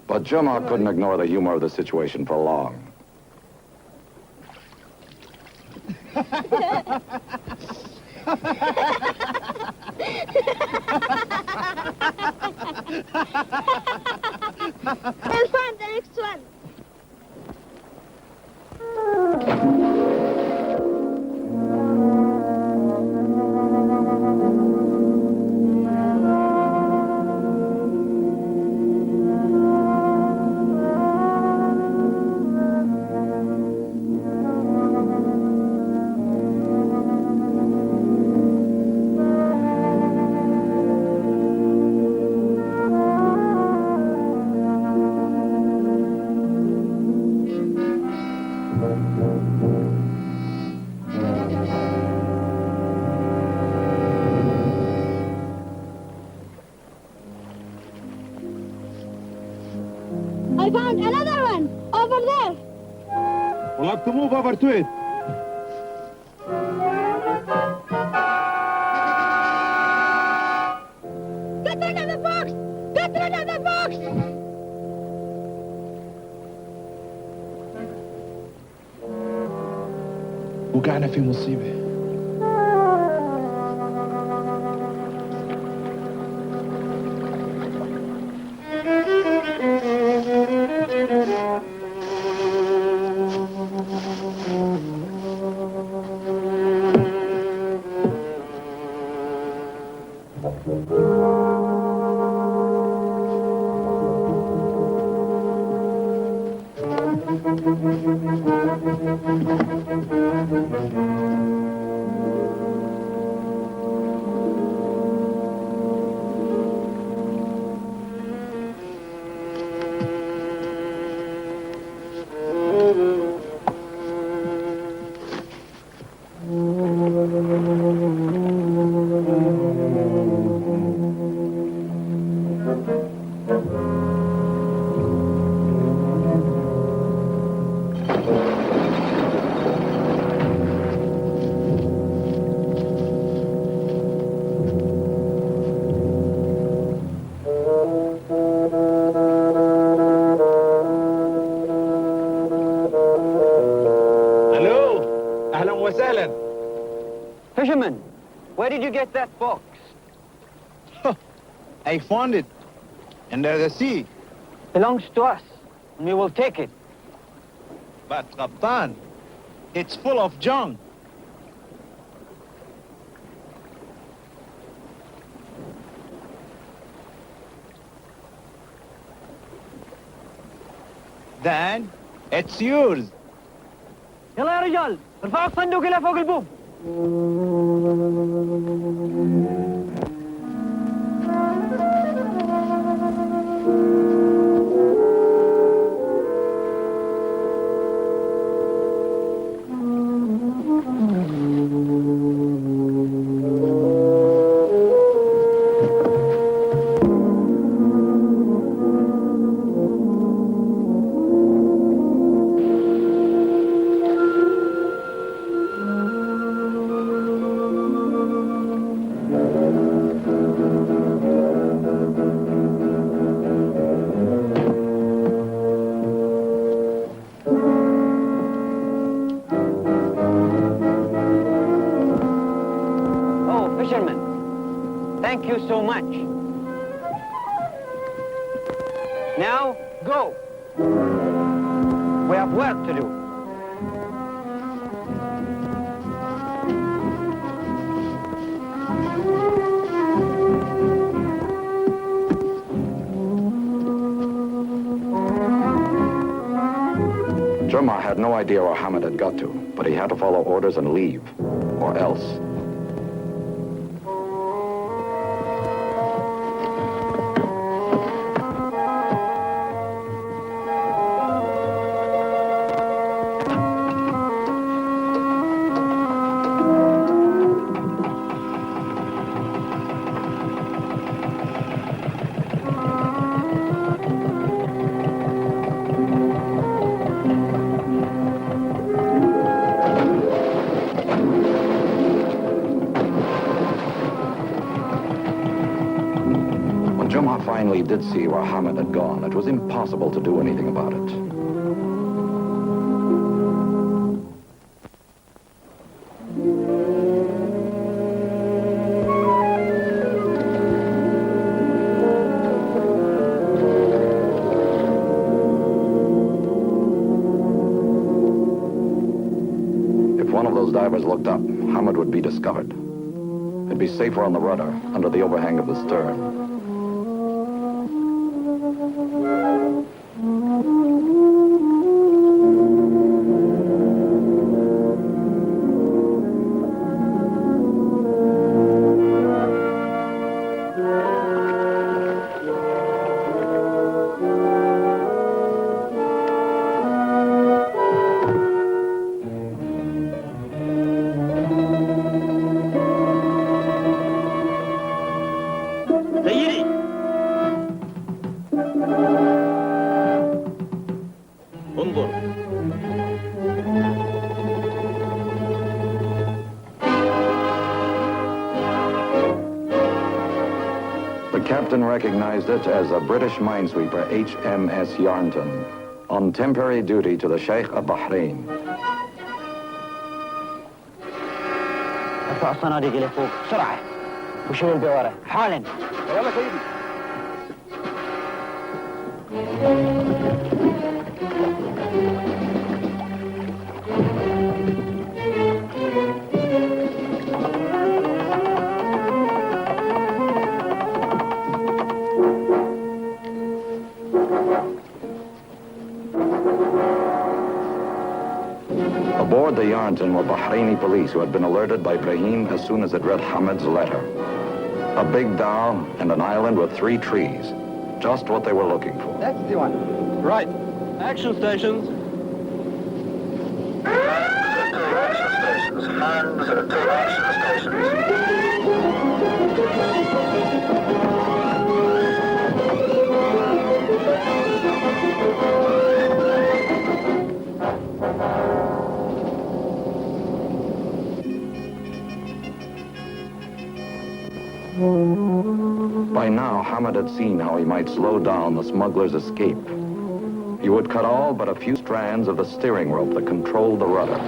But Jumah couldn't ignore the humor of the situation for long. We'll find the next one. I found another one over there. We'll have to move over to it. Get rid of the box! Get get rid of the books! وقعنا في مصيبة. Fisherman, where did you get that box? I found it under the sea. Belongs to us, and we will take it. But, Captain, it's full of junk. Then, it's yours. يلا يا رجال ارفعوا الصندوق الى فوق البوب. Thank you so much. Now, go. We have work to do. Jumma had no idea where Hamad had got to, but he had to follow orders and leave, or else. Jumma finally did see where Hamad had gone. It was impossible to do anything about it. If one of those divers looked up, Hamad would be discovered. It'd be safer on the rudder, under the overhang of the stern. The captain recognized it as a British minesweeper, HMS Yarnton, on temporary duty to the Sheikh of Bahrain. ارفع الصناديق اللي فوق بسرعة وشيل البوارة حالا. يلا سيدي. Aboard the Yarnton were Bahraini police who had been alerted by Ibrahim as soon as it read Hamad's letter. A big dhow and an island with 3 trees. Just what they were looking for. That's the one. Right. Action stations. By now, Hamad had seen how he might slow down the smuggler's escape. He would cut all but a few strands of the steering rope that controlled the rudder.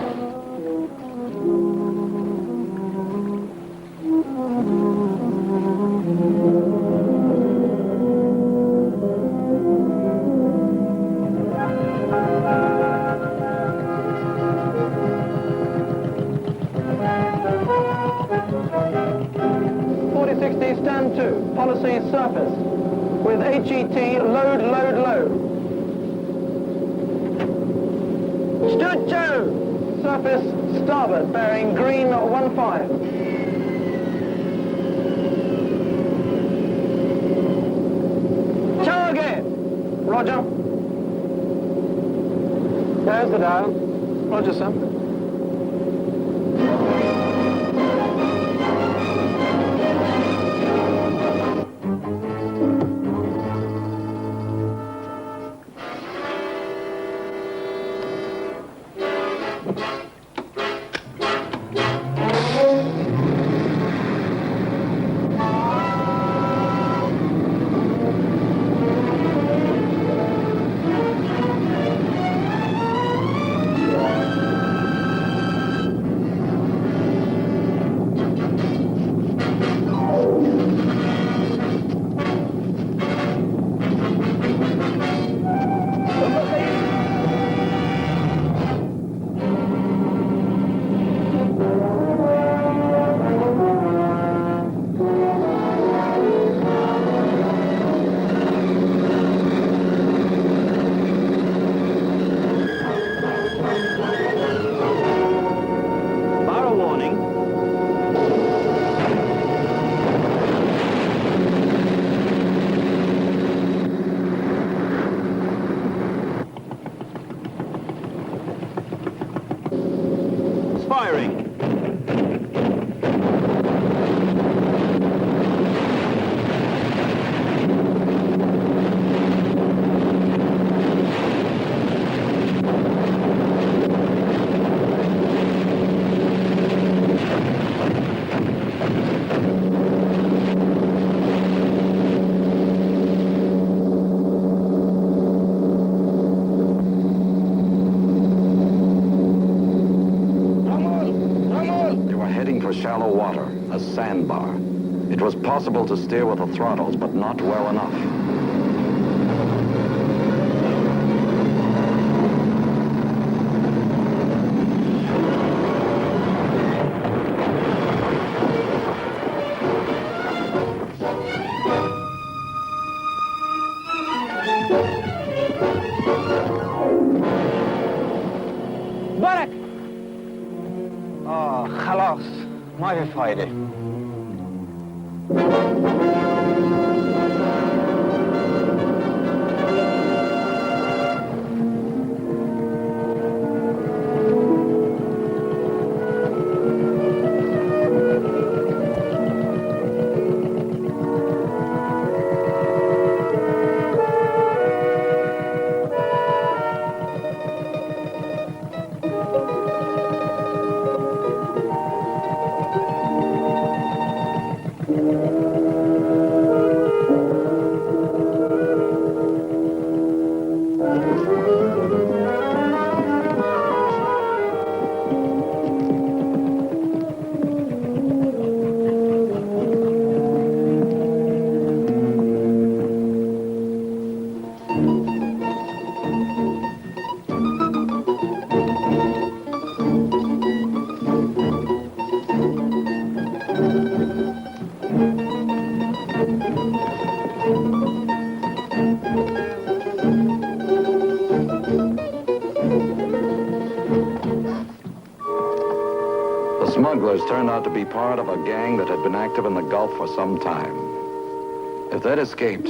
Stand to, policy surface, with HET, load, load, load. Stood to, surface, starboard, bearing green 15. Target! Roger. There's the dial. Roger, sir. Firing. Shallow water, a sandbar. It was possible to steer with the throttles, but not well enough. برك خلاص ما في فايدة. smugglers turned out to be part of a gang that had been active in the Gulf for some time. If they'd escaped,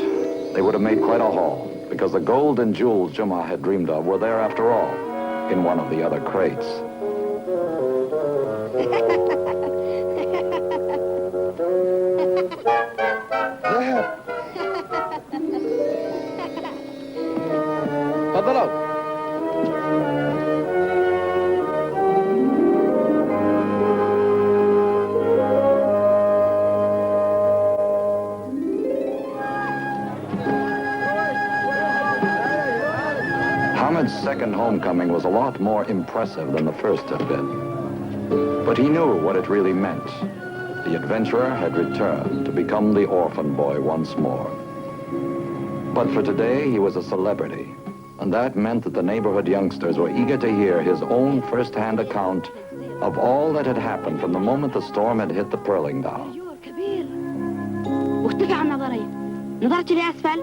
they would have made quite a haul, because the gold and jewels Juma had dreamed of were there after all, in one of the other crates. تفضلوا. Hamad's second homecoming was a lot more impressive than the first had been. But he knew what it really meant. The adventurer had returned to become the orphan boy once more. But for today, he was a celebrity. And that meant that the neighborhood youngsters were eager to hear his own first-hand account of all that had happened from the moment the storm had hit the pearling dhow. كبير وارتفع النظرين نظرت لأسفل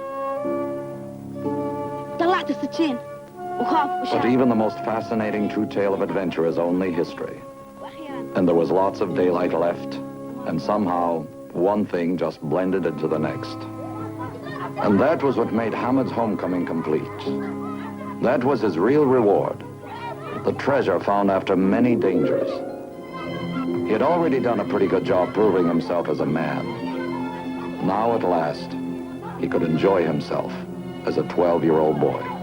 طلعت السكين وخاف But وشاف even the most fascinating true tale of adventure is only history. وأخيرا And there was lots of daylight left, and somehow one thing just blended into the next. And that was what made Hamad's homecoming complete. That was his real reward, the treasure found after many dangers. He had already done a pretty good job proving himself as a man. Now at last, he could enjoy himself as a 12-year-old boy.